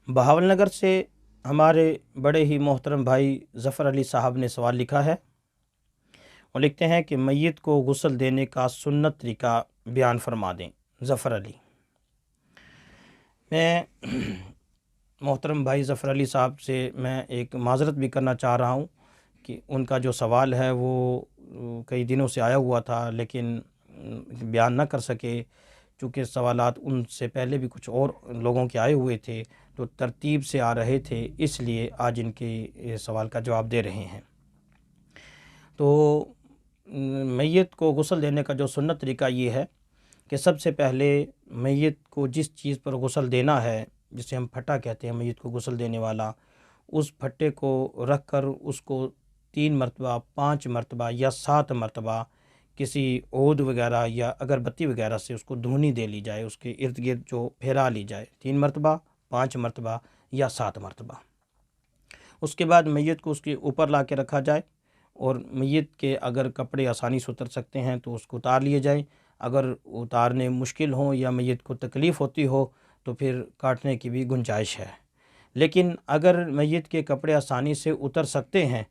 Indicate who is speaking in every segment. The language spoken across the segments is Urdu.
Speaker 1: بہاول نگر سے ہمارے بڑے ہی محترم بھائی ظفر علی صاحب نے سوال لکھا ہے۔ وہ لکھتے ہیں کہ میت کو غسل دینے کا سنت طریقہ بیان فرما دیں۔ ظفر علی، میں محترم بھائی ظفر علی صاحب سے میں ایک معذرت بھی کرنا چاہ رہا ہوں کہ ان کا جو سوال ہے وہ کئی دنوں سے آیا ہوا تھا، لیکن بیان نہ کر سکے، چونکہ سوالات ان سے پہلے بھی کچھ اور لوگوں کے آئے ہوئے تھے تو ترتیب سے آ رہے تھے، اس لیے آج ان کے سوال کا جواب دے رہے ہیں۔ تو میت کو غسل دینے کا جو سنت طریقہ یہ ہے کہ سب سے پہلے میت کو جس چیز پر غسل دینا ہے، جسے ہم پھٹا کہتے ہیں میت کو غسل دینے والا، اس پھٹے کو رکھ کر اس کو 3 مرتبہ، 5 مرتبہ یا 7 مرتبہ کسی عود وغیرہ یا اگربتی وغیرہ سے اس کو دھونی دے لی جائے، اس کے ارد گرد جو پھیلا لی جائے، 3 مرتبہ، 5 مرتبہ یا 7 مرتبہ۔ اس کے بعد میت کو اس کے اوپر لا کے رکھا جائے، اور میت کے اگر کپڑے آسانی سے اتر سکتے ہیں تو اس کو اتار لیے جائیں، اگر اتارنے مشکل ہوں یا میت کو تکلیف ہوتی ہو تو پھر کاٹنے کی بھی گنجائش ہے۔ لیکن اگر میت کے کپڑے آسانی سے اتر سکتے ہیں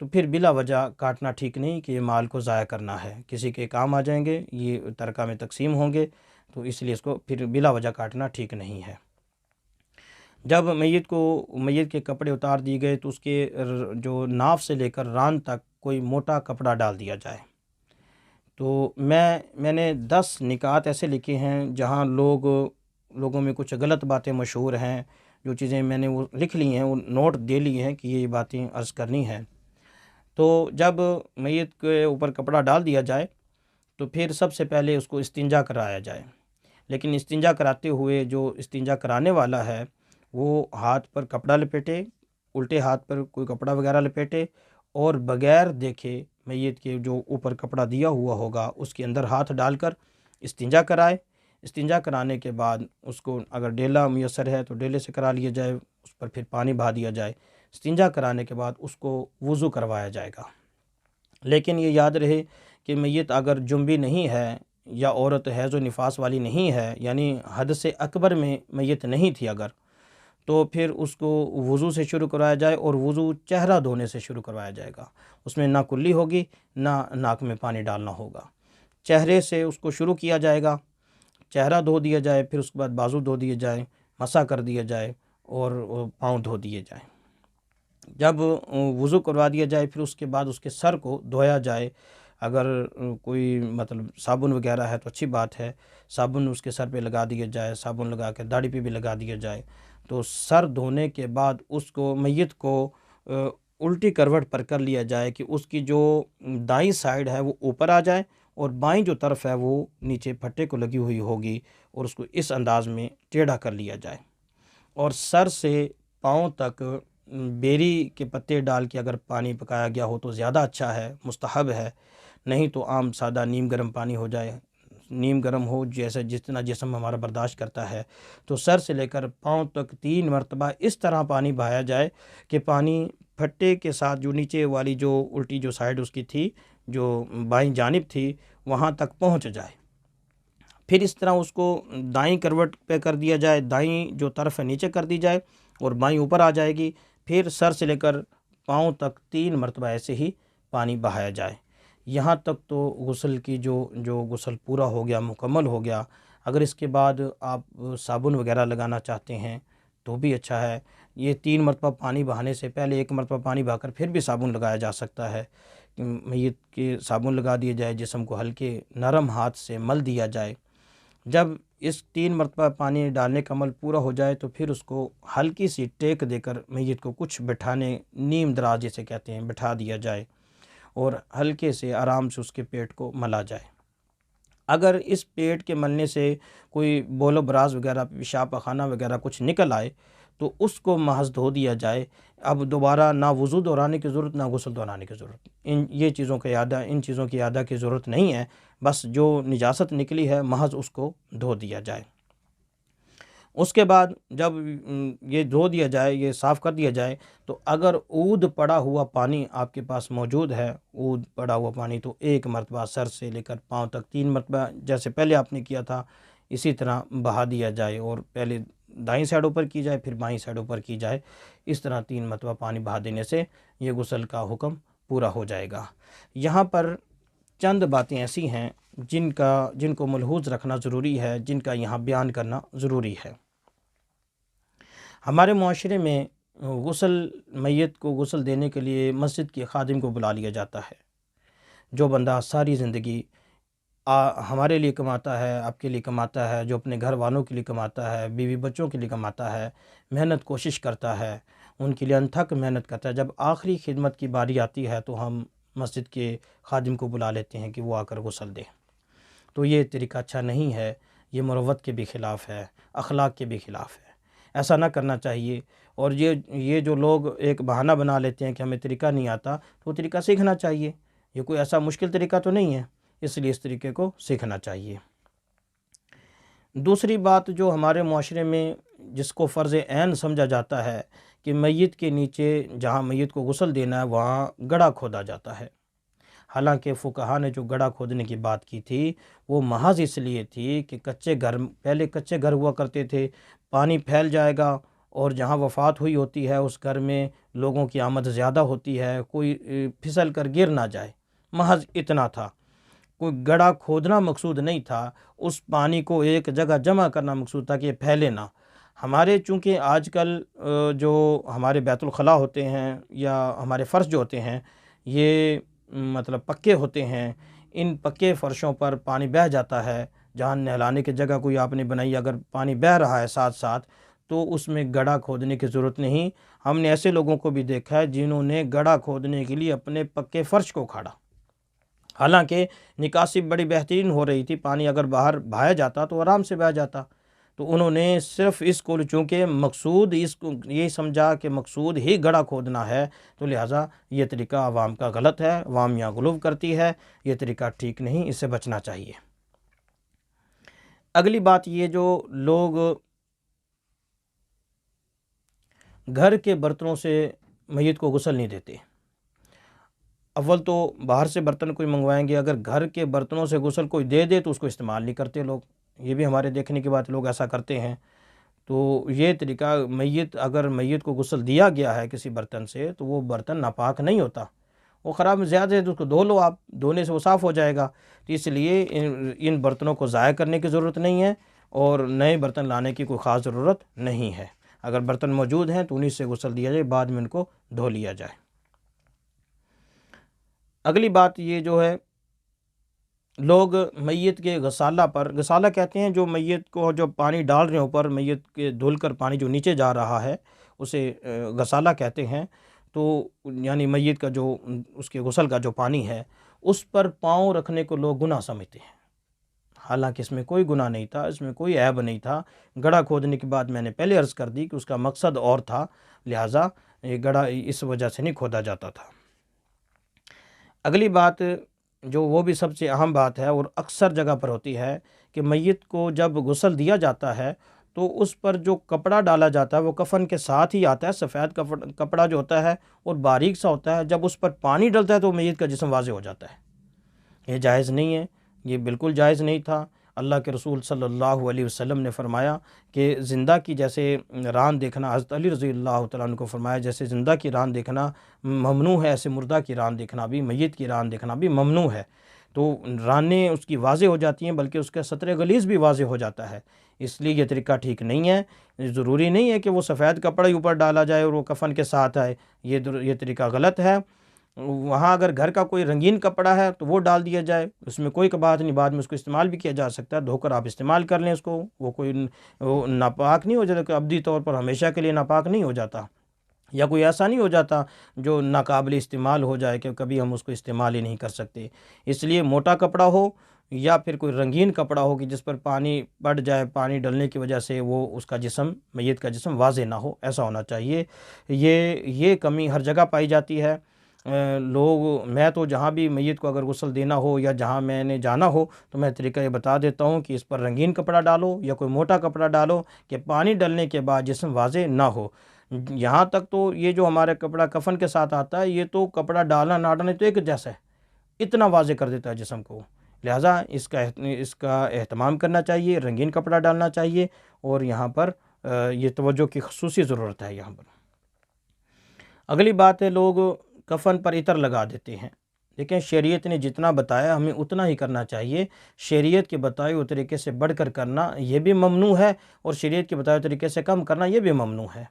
Speaker 1: تو پھر بلا وجہ کاٹنا ٹھیک نہیں کہ یہ مال کو ضائع کرنا ہے، کسی کے کام آ جائیں گے، یہ ترکہ میں تقسیم ہوں گے، تو اس لیے اس کو پھر بلا وجہ کاٹنا ٹھیک نہیں ہے۔ جب میت کے کپڑے اتار دیے گئے تو اس کے جو ناف سے لے کر ران تک کوئی موٹا کپڑا ڈال دیا جائے۔ تو میں نے 10 نکات ایسے لکھے ہیں جہاں لوگوں میں کچھ غلط باتیں مشہور ہیں، جو چیزیں میں نے وہ لکھ لی ہیں، وہ نوٹ دے لی ہیں کہ یہ باتیں عرض کرنی ہیں۔ تو جب میت کے اوپر کپڑا ڈال دیا جائے تو پھر سب سے پہلے اس کو استنجا کرایا جائے، لیکن استنجا کراتے ہوئے جو استنجا کرانے والا ہے وہ ہاتھ پر کپڑا لپیٹے، الٹے ہاتھ پر کوئی کپڑا وغیرہ لپیٹے، اور بغیر دیکھے میت کے جو اوپر کپڑا دیا ہوا ہوگا اس کے اندر ہاتھ ڈال کر استنجا کرائے۔ استنجا کرانے کے بعد اس کو اگر ڈیلا میسر ہے تو ڈیلے سے کرا لیا جائے، اس پر پھر پانی بہا دیا جائے۔ استنجا کرانے کے بعد اس کو وضو کروایا جائے گا۔ لیکن یہ یاد رہے کہ میت اگر جنبی نہیں ہے یا عورت حیض و نفاس والی نہیں ہے، یعنی حد سے اکبر میں میت نہیں تھی اگر، تو پھر اس کو وضو سے شروع کروایا جائے، اور وضو چہرہ دھونے سے شروع کروایا جائے گا۔ اس میں نہ کلی ہوگی، نہ ناک میں پانی ڈالنا ہوگا۔ چہرے سے اس کو شروع کیا جائے گا، چہرہ دھو دیا جائے، پھر اس کے بعد بازو دھو دیے جائیں، مسح کر دیا جائے، اور پاؤں دھو دیے جائیں۔ جب وضو کروا دیا جائے پھر اس کے بعد اس کے سر کو دھویا جائے۔ اگر کوئی صابن وغیرہ ہے تو اچھی بات ہے، صابن اس کے سر پہ لگا دیا جائے، صابن لگا کے داڑھی پہ بھی لگا دیا جائے۔ تو سر دھونے کے بعد اس کو میت کو الٹی کروٹ پر کر لیا جائے کہ اس کی جو دائیں سائیڈ ہے وہ اوپر آ جائے، اور بائیں جو طرف ہے وہ نیچے پھٹے کو لگی ہوئی ہوگی، اور اس کو اس انداز میں ٹیڑھا کر لیا جائے۔ اور سر سے پاؤں تک بیری کے پتے ڈال کے اگر پانی پکایا گیا ہو تو زیادہ اچھا ہے، مستحب ہے، نہیں تو عام سادہ نیم گرم پانی ہو جائے، نیم گرم ہو جیسے جتنا جسم ہمارا برداشت کرتا ہے۔ تو سر سے لے کر پاؤں تک 3 مرتبہ اس طرح پانی بہایا جائے کہ پانی پھٹے کے ساتھ جو نیچے والی جو الٹی جو سائیڈ اس کی تھی، جو بائیں جانب تھی، وہاں تک پہنچ جائے۔ پھر اس طرح اس کو دائیں کروٹ پہ کر دیا جائے، دائیں جو طرف ہے نیچے کر دی جائے اور بائیں اوپر آ جائے گی۔ پھر سر سے لے کر پاؤں تک 3 مرتبہ ایسے ہی پانی بہایا جائے، یہاں تک تو غسل کی جو غسل پورا ہو گیا، مکمل ہو گیا۔ اگر اس کے بعد آپ صابن وغیرہ لگانا چاہتے ہیں تو بھی اچھا ہے۔ یہ 3 مرتبہ پانی بہانے سے پہلے 1 مرتبہ پانی بہا کر پھر بھی صابن لگایا جا سکتا ہے۔ میت کے صابن لگا دیے جائے، جسم کو ہلکے نرم ہاتھ سے مل دیا جائے۔ جب اس 3 مرتبہ پانی ڈالنے کا عمل پورا ہو جائے تو پھر اس کو ہلکی سی ٹیک دے کر میت کو کچھ بٹھانے، نیم دراز جسے کہتے ہیں، بٹھا دیا جائے، اور ہلکے سے آرام سے اس کے پیٹ کو ملا جائے۔ اگر اس پیٹ کے ملنے سے کوئی بول و براز وغیرہ، پیشاب پخانہ وغیرہ کچھ نکل آئے تو اس کو محض دھو دیا جائے۔ اب دوبارہ نہ وضو دہرانے کی ضرورت، نہ غسل دہرانے کی ضرورت، ان چیزوں کی اعادہ کی ضرورت نہیں ہے، بس جو نجاست نکلی ہے محض اس کو دھو دیا جائے۔ اس کے بعد جب یہ دھو دیا جائے، یہ صاف کر دیا جائے، تو اگر عود پڑا ہوا پانی آپ کے پاس موجود ہے، عود پڑا ہوا پانی، تو 1 مرتبہ سر سے لے کر پاؤں تک 3 مرتبہ جیسے پہلے آپ نے کیا تھا اسی طرح بہا دیا جائے، اور پہلے دائیں سائڈ اوپر کی جائے، پھر بائیں سائڈ اوپر کی جائے، اس طرح 3 مرتبہ پانی بہا دینے سے یہ غسل کا حکم پورا ہو جائے گا۔ یہاں پر چند باتیں ایسی ہیں جن کو ملحوظ رکھنا ضروری ہے، جن کا یہاں بیان کرنا ضروری ہے۔ ہمارے معاشرے میں میت کو غسل دینے کے لیے مسجد کے خادم کو بلا لیا جاتا ہے۔ جو بندہ ساری زندگی ہمارے لیے کماتا ہے، آپ کے لیے کماتا ہے، جو اپنے گھر والوں کے لیے کماتا ہے، بیوی بچوں کے لیے کماتا ہے، محنت کوشش کرتا ہے، ان کے لیے انتھک محنت کرتا ہے، جب آخری خدمت کی باری آتی ہے تو ہم مسجد کے خادم کو بلا لیتے ہیں کہ وہ آ کر غسل دے۔ تو یہ طریقہ اچھا نہیں ہے، یہ مروت کے بھی خلاف ہے، اخلاق کے بھی خلاف ہے، ایسا نہ کرنا چاہیے۔ اور یہ جو لوگ ایک بہانہ بنا لیتے ہیں کہ ہمیں طریقہ نہیں آتا، تو وہ طریقہ سیکھنا چاہیے، یہ کوئی ایسا مشکل طریقہ تو نہیں ہے، اس لیے اس طریقے کو سیکھنا چاہیے۔ دوسری بات جو ہمارے معاشرے میں جس کو فرض عین سمجھا جاتا ہے کہ میت کے نیچے جہاں میت کو غسل دینا ہے وہاں گڑھا کھودا جاتا ہے۔ حالانکہ فقہا نے جو گڑھا کھودنے کی بات کی تھی وہ محض اس لیے تھی کہ پہلے کچے گھر ہوا کرتے تھے، پانی پھیل جائے گا اور جہاں وفات ہوئی ہوتی ہے اس گھر میں لوگوں کی آمد زیادہ ہوتی ہے، کوئی پھسل کر گر نہ جائے، محض اتنا تھا۔ کوئی گڑھا کھودنا مقصود نہیں تھا، اس پانی کو ایک جگہ جمع کرنا مقصود تھا کہ یہ پھیلے نہ۔ ہمارے چونکہ آج کل جو ہمارے بیت الخلاء ہوتے ہیں یا ہمارے فرش جو ہوتے ہیں یہ مطلب پکے ہوتے ہیں، ان پکے فرشوں پر پانی بہہ جاتا ہے، جہاں نہلانے کی جگہ کوئی آپ نے بنائی، اگر پانی بہہ رہا ہے ساتھ ساتھ تو اس میں گڑھا کھودنے کی ضرورت نہیں۔ ہم نے ایسے لوگوں کو بھی دیکھا ہے جنہوں نے گڑھا کھودنے کے لیے اپنے پکے فرش کو کھاڑا، حالانکہ نکاسی بڑی بہترین ہو رہی تھی، پانی اگر باہر بہایا جاتا تو آرام سے بہہ جاتا، تو انہوں نے صرف اس کو چونکہ مقصود یہ سمجھا کہ مقصود ہی گڑھا کھودنا ہے، تو لہٰذا یہ طریقہ عوام کا غلط ہے، عوام یہاں غلو کرتی ہے، یہ طریقہ ٹھیک نہیں، اس سے بچنا چاہیے۔ اگلی بات یہ جو لوگ گھر کے برتنوں سے میت کو غسل نہیں دیتے، اول تو باہر سے برتن کوئی منگوائیں گے، اگر گھر کے برتنوں سے غسل کوئی دے دے تو اس کو استعمال نہیں کرتے لوگ، یہ بھی ہمارے دیکھنے کی بات، لوگ ایسا کرتے ہیں۔ تو یہ طریقہ اگر میت کو غسل دیا گیا ہے کسی برتن سے تو وہ برتن ناپاک نہیں ہوتا، وہ خراب زیادہ ہے تو اس کو دھو لو، آپ دھونے سے وہ صاف ہو جائے گا۔ تو اس لیے ان برتنوں کو ضائع کرنے کی ضرورت نہیں ہے اور نئے برتن لانے کی کوئی خاص ضرورت نہیں ہے۔ اگر برتن موجود ہیں تو انہیں سے غسل دیا جائے، بعد میں ان کو دھو لیا جائے۔ اگلی بات یہ جو ہے لوگ میت کے غسالہ کہتے ہیں، جو میت کو جو پانی ڈال رہے ہیں اوپر، میت کے دھل کر پانی جو نیچے جا رہا ہے اسے غسالہ کہتے ہیں۔ تو یعنی میت کا جو اس کے غسل کا جو پانی ہے اس پر پاؤں رکھنے کو لوگ گناہ سمجھتے ہیں، حالانکہ اس میں کوئی گناہ نہیں تھا، اس میں کوئی عیب نہیں تھا۔ گڑھا کھودنے کی بات میں نے پہلے عرض کر دی کہ اس کا مقصد اور تھا، لہٰذا یہ گڑھا اس وجہ سے نہیں کھودا جاتا تھا۔ اگلی بات جو وہ بھی سب سے اہم بات ہے اور اکثر جگہ پر ہوتی ہے کہ میت کو جب غسل دیا جاتا ہے تو اس پر جو کپڑا ڈالا جاتا ہے وہ کفن کے ساتھ ہی آتا ہے، سفید کپڑا جو ہوتا ہے اور باریک سا ہوتا ہے، جب اس پر پانی ڈلتا ہے تو میت کا جسم واضح ہو جاتا ہے۔ یہ جائز نہیں ہے، یہ بالکل جائز نہیں تھا۔ اللہ کے رسول صلی اللہ علیہ وسلم نے فرمایا کہ زندہ کی جیسے ران دیکھنا، حضرت علی رضی اللہ تعالیٰ عنہ کو فرمایا جیسے زندہ کی ران دیکھنا ممنوع ہے، ایسے مردہ کی ران دیکھنا بھی، میت کی ران دیکھنا بھی ممنوع ہے۔ تو رانیں اس کی واضح ہو جاتی ہیں، بلکہ اس کا سطر غلیظ بھی واضح ہو جاتا ہے، اس لیے یہ طریقہ ٹھیک نہیں ہے۔ ضروری نہیں ہے کہ وہ سفید کپڑا ہی اوپر ڈالا جائے اور وہ کفن کے ساتھ آئے، یہ طریقہ غلط ہے۔ وہاں اگر گھر کا کوئی رنگین کپڑا ہے تو وہ ڈال دیا جائے، اس میں کوئی بات نہیں، بعد میں اس کو استعمال بھی کیا جا سکتا ہے، دھو کر آپ استعمال کر لیں اس کو، وہ کوئی ناپاک نہیں ہو جاتا، کہ ابدی طور پر ہمیشہ کے لیے ناپاک نہیں ہو جاتا، یا کوئی ایسا نہیں ہو جاتا جو ناقابل استعمال ہو جائے کہ کبھی ہم اس کو استعمال ہی نہیں کر سکتے۔ اس لیے موٹا کپڑا ہو یا پھر کوئی رنگین کپڑا ہو کہ جس پر پانی پڑ جائے، پانی ڈلنے کی وجہ سے وہ اس کا جسم، میت کا جسم واضح نہ ہو، ایسا ہونا چاہیے۔ یہ کمی ہر جگہ پائی جاتی ہے۔ میں تو جہاں بھی میت کو اگر غسل دینا ہو یا جہاں میں نے جانا ہو تو میں طریقہ یہ بتا دیتا ہوں کہ اس پر رنگین کپڑا ڈالو یا کوئی موٹا کپڑا ڈالو کہ پانی ڈلنے کے بعد جسم واضح نہ ہو۔ یہاں تک تو یہ جو ہمارا کپڑا کفن کے ساتھ آتا ہے، یہ تو کپڑا ڈالنا نہ ڈالنا تو ایک جیسا ہے، اتنا واضح کر دیتا ہے جسم کو، لہٰذا اس کا اہتمام کرنا چاہیے، رنگین کپڑا ڈالنا چاہیے اور یہاں پر یہ توجہ کی خصوصی ضرورت ہے یہاں پر۔ اگلی بات ہے، لوگ کفن پر عطر لگا دیتے ہیں۔ لیکن شریعت نے جتنا بتایا ہمیں اتنا ہی کرنا چاہیے۔ شریعت کے بتائے ہوئے طریقے سے بڑھ کر کرنا یہ بھی ممنوع ہے، اور شریعت کے بتائے ہوئے طریقے سے کم کرنا یہ بھی ممنوع ہے۔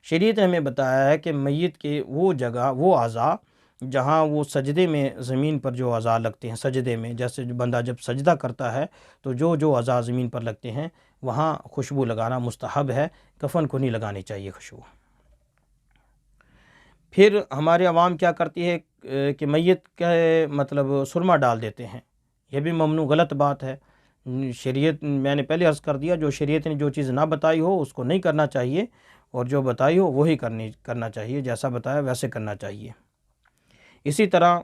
Speaker 1: شریعت نے ہمیں بتایا ہے کہ میت کے وہ جگہ، وہ اعضاء جہاں وہ سجدے میں زمین پر جو اعضاء لگتے ہیں، سجدے میں جیسے بندہ جب سجدہ کرتا ہے تو جو اعضاء زمین پر لگتے ہیں وہاں خوشبو لگانا مستحب ہے، کفن کو نہیں لگانی چاہیے خوشبو۔ پھر ہمارے عوام کیا کرتی ہے کہ میت کے مطلب سرما ڈال دیتے ہیں، یہ بھی ممنوع غلط بات ہے۔ شریعت، میں نے پہلے عرض کر دیا، جو شریعت نے جو چیز نہ بتائی ہو اس کو نہیں کرنا چاہیے، اور جو بتائی ہو وہی کرنا چاہیے، جیسا بتایا ویسے کرنا چاہیے۔ اسی طرح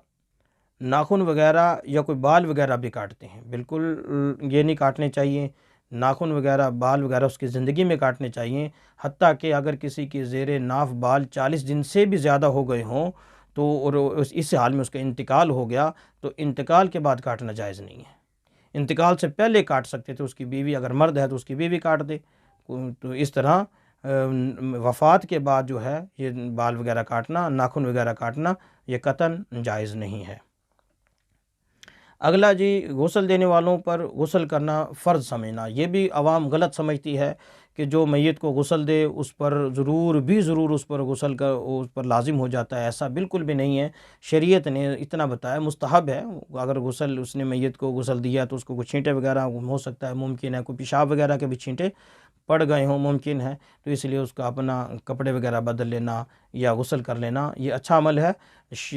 Speaker 1: ناخن وغیرہ یا کوئی بال وغیرہ بھی کاٹتے ہیں، بالکل یہ نہیں کاٹنے چاہیے۔ ناخن وغیرہ، بال وغیرہ اس کی زندگی میں کاٹنے چاہیے، حتیٰ کہ اگر کسی کی زیر ناف بال 40 دن سے بھی زیادہ ہو گئے ہوں تو، اور اس حال میں اس کا انتقال ہو گیا تو انتقال کے بعد کاٹنا جائز نہیں ہے۔ انتقال سے پہلے کاٹ سکتے تھے، اس کی بیوی اگر مرد ہے تو اس کی بیوی کاٹ دے، تو اس طرح وفات کے بعد جو ہے یہ بال وغیرہ کاٹنا، ناخن وغیرہ کاٹنا یہ قطعاً جائز نہیں ہے۔ اگلا جی، غسل دینے والوں پر غسل کرنا فرض سمجھنا، یہ بھی عوام غلط سمجھتی ہے کہ جو میت کو غسل دے اس پر ضرور اس پر غسل کا اس پر لازم ہو جاتا ہے، ایسا بالکل بھی نہیں ہے۔ شریعت نے اتنا بتایا مستحب ہے، اگر غسل اس نے میت کو غسل دیا تو اس کو کوئی چھینٹے وغیرہ ہو سکتا ہے، ممکن ہے کوئی پیشاب وغیرہ کے بھی چھینٹے پڑ گئے ہوں، ممکن ہے، تو اس لیے اس کا اپنا کپڑے وغیرہ بدل لینا یا غسل کر لینا یہ اچھا عمل ہے،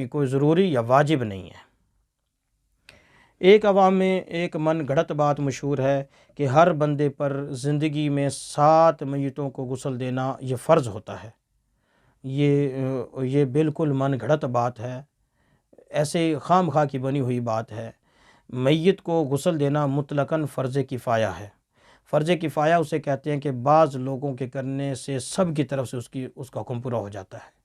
Speaker 1: کوئی ضروری یا واجب نہیں ہے۔ ایک عوام میں ایک من گھڑت بات مشہور ہے کہ ہر بندے پر زندگی میں 7 میتوں کو غسل دینا یہ فرض ہوتا ہے۔ یہ بالکل من گھڑت بات ہے، ایسے خام خواہ کی بنی ہوئی بات ہے۔ میت کو غسل دینا مطلقاً فرض کفایہ ہے۔ فرض کفایہ اسے کہتے ہیں کہ بعض لوگوں کے کرنے سے سب کی طرف سے اس کا حکم پورا ہو جاتا ہے۔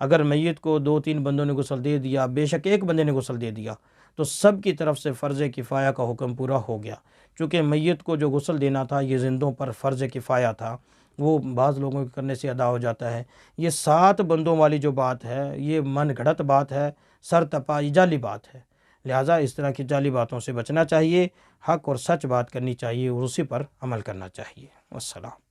Speaker 1: اگر میت کو 2-3 بندوں نے غسل دے دیا، بے شک ایک بندے نے غسل دے دیا، تو سب کی طرف سے فرض کفایہ کا حکم پورا ہو گیا۔ چونکہ میت کو جو غسل دینا تھا یہ زندوں پر فرض کفایہ تھا، وہ بعض لوگوں کے کرنے سے ادا ہو جاتا ہے۔ یہ 7 بندوں والی جو بات ہے یہ من گھڑت بات ہے، سر تپا جعلی بات ہے، لہٰذا اس طرح کی جعلی باتوں سے بچنا چاہیے، حق اور سچ بات کرنی چاہیے اور اسی پر عمل کرنا چاہیے۔ والسلام۔